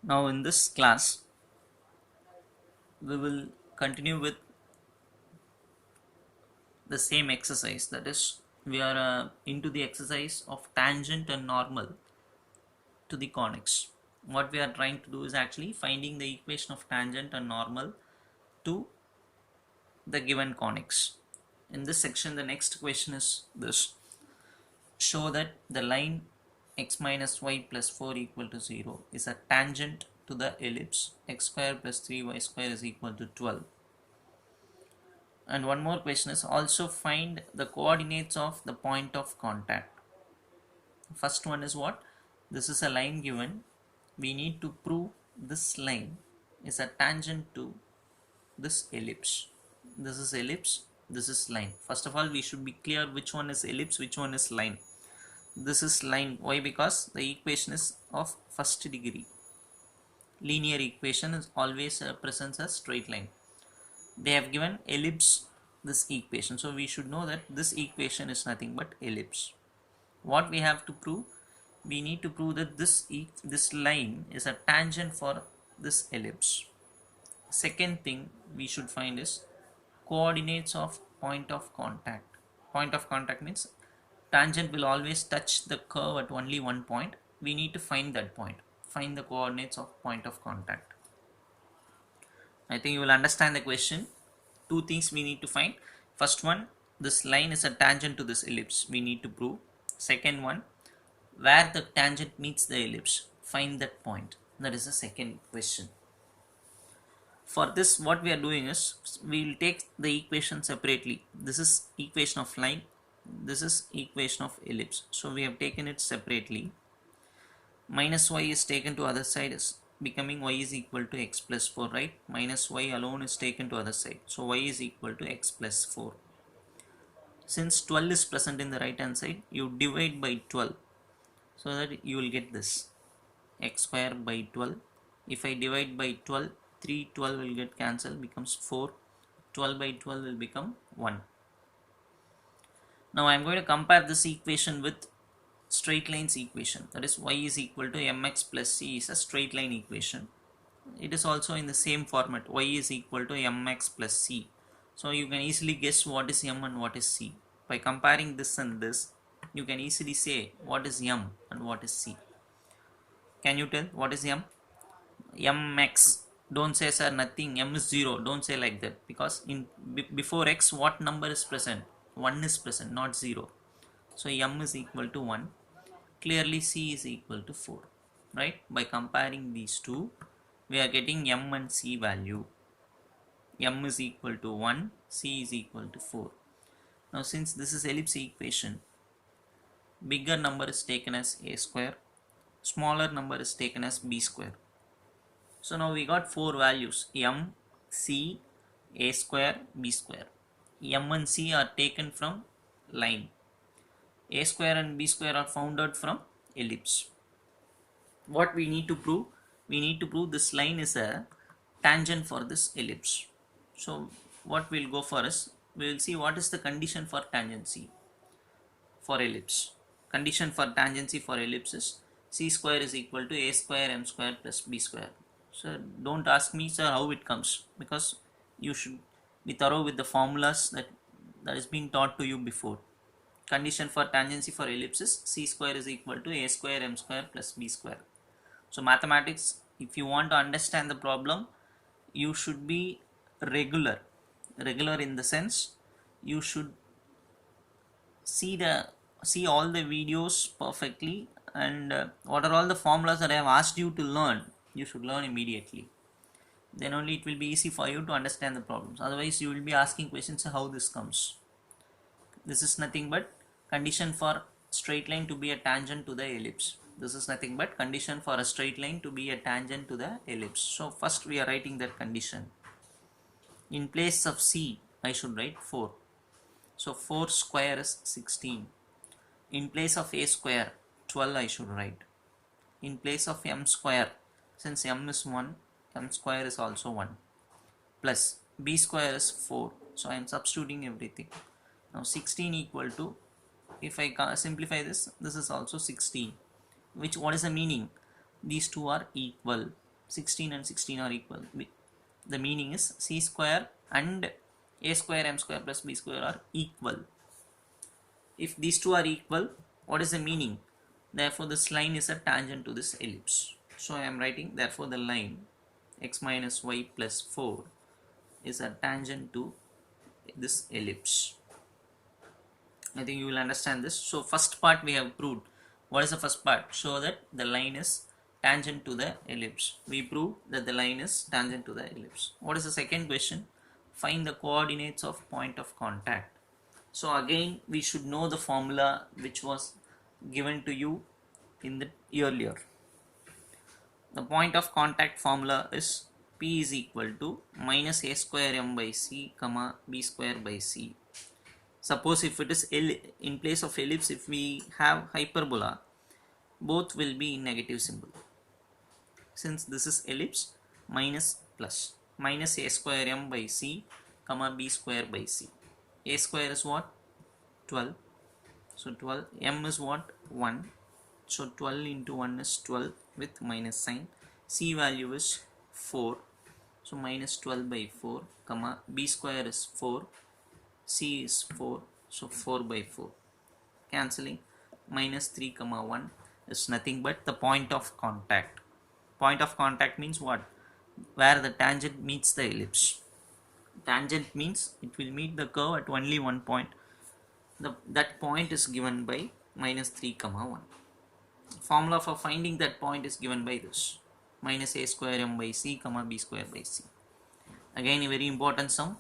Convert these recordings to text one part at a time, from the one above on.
Now in this class we will continue with the same exercise, that is we are into the exercise of tangent and normal to the conics. What we are trying to do is actually finding the equation of tangent and normal to the given conics. In this section the next question is this: show that the line x minus y plus 4 equal to 0 is a tangent to the ellipse x square plus 3y square is equal to 12. And one more question is also find the coordinates of the point of contact. First one is what? This is a line given. We need to prove this line is a tangent to this ellipse. This is ellipse, this is line. First of all, we should be clear which one is ellipse, which one is line. This is line. Why? Because the equation is of first degree. Linear equation is always represents a straight line. They have given ellipse this equation, so we should know that this equation is nothing but ellipse. What we have to prove? We need to prove that this line is a tangent for this ellipse. Second thing we should find is coordinates of point of contact. Point of contact means tangent will always touch the curve at only one point. We need to find that point. Find the coordinates of point of contact. I think you will understand the question. Two things we need to find. First one, this line is a tangent to this ellipse. We need to prove. Second one, where the tangent meets the ellipse. Find that point. That is the second question. For this, what we are doing is we will take the equation separately. This is equation of line. This is equation of ellipse. So we have taken it separately. Minus y is taken to other side is becoming y is equal to x plus 4, right? Minus y alone is taken to other side. So y is equal to x plus 4. Since 12 is present in the right hand side, you divide by 12 so that you will get this x square by 12. If I divide by 12, 3 12 will get cancelled, becomes 4. 12 by 12 will become 1. Now I am going to compare this equation with straight lines equation, that is y is equal to mx plus c is a straight line equation. It is also in the same format, y is equal to mx plus c. So you can easily guess what is m and what is c. By comparing this and this, you can easily say what is m and what is c. Can you tell what is m? Mx. Don't say sir nothing, m is 0. Don't say like that, because in before x what number is present? 1 is present, not 0. So m is equal to 1. Clearly c is equal to 4, right? By comparing these two, we are getting m and c value. M is equal to 1, c is equal to 4. Now since this is ellipse equation, bigger number is taken as a square, smaller number is taken as b square. So now we got 4 values, m, c, a square, b square. M and c are taken from line. A square and b square are found out from ellipse. What we need to prove? We need to prove this line is a tangent for this ellipse. So what we'll go for is, we will see what is the condition for tangency for ellipse. Condition for tangency for ellipse is c square is equal to a square m square plus b square. So don't ask me sir how it comes, because you should be thorough with the formulas that has been taught to you before. Condition for tangency for ellipse is c square is equal to a square m square plus b square. So mathematics, if you want to understand the problem, you should be regular in the sense you should see all the videos perfectly, and what are all the formulas that I have asked you to learn, you should learn immediately. Then only it will be easy for you to understand the problems. Otherwise you will be asking questions how this comes. This is nothing but condition for straight line to be a tangent to the ellipse. This is nothing but condition for a straight line to be a tangent to the ellipse. So first we are writing that condition. In place of c, I should write 4. So 4 square is 16. In place of a square, 12 I should write. In place of m square, since m is 1, m square is also 1. Plus b square is 4. So I am substituting everything. Now 16 equal to, if I simplify this, this is also 16. What is the meaning? These two are equal. 16 and 16 are equal. The meaning is c square and a square m square plus b square are equal. If these two are equal, what is the meaning? Therefore this line is a tangent to this ellipse. So I am writing, therefore the line x minus y plus 4 is a tangent to this ellipse. I think you will understand this. So first part we have proved. What is the first part? Show that the line is tangent to the ellipse. We proved that the line is tangent to the ellipse. What is the second question? Find the coordinates of point of contact. So again we should know the formula which was given to you in the earlier. The point of contact formula is P is equal to minus a square m by c comma b square by c. Suppose if it is in place of ellipse, if we have hyperbola, both will be in negative symbol. Since this is ellipse, minus plus minus a square m by c comma b square by c. A square is what? 12. So 12. M is what? 1. So 12 into 1 is 12 with minus sign. C value is 4. So minus 12 by 4 comma b square is 4. C is 4. So 4 by 4. Cancelling. Minus 3 comma 1 is nothing but the point of contact. Point of contact means what? Where the tangent meets the ellipse. Tangent means it will meet the curve at only one point. That point is given by minus 3 comma 1. Formula for finding that point is given by this. Minus a square m by c comma b square by c. Again a very important sum.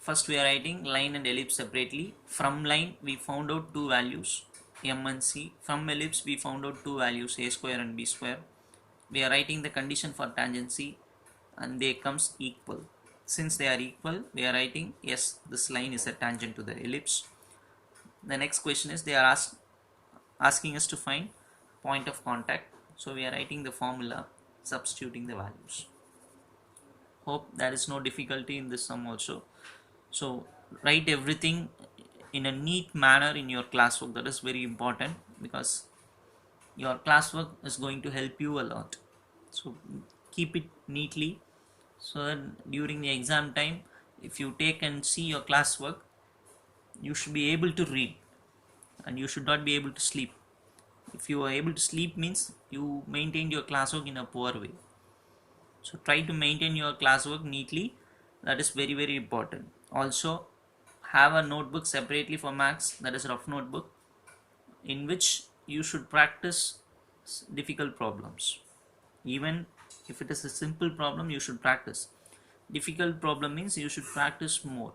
First we are writing line and ellipse separately. From line we found out two values m and c. From ellipse we found out two values a square and b square. We are writing the condition for tangency and they comes equal. Since they are equal, we are writing yes, this line is a tangent to the ellipse. The next question is they are asking us to find point of contact. So we are writing the formula, substituting the values. Hope there is no difficulty in this sum also. So write everything in a neat manner in your classwork. That is very important because your classwork is going to help you a lot. So keep it neatly so that during the exam time, if you take and see your classwork, you should be able to read and you should not be able to sleep. If you are able to sleep means you maintained your classwork in a poor way. So try to maintain your classwork neatly. That is very, very important. Also have a notebook separately for maths, that is rough notebook, in which you should practice difficult problems. Even if it is a simple problem, you should practice. Difficult problem means you should practice more.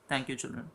Thank you, children.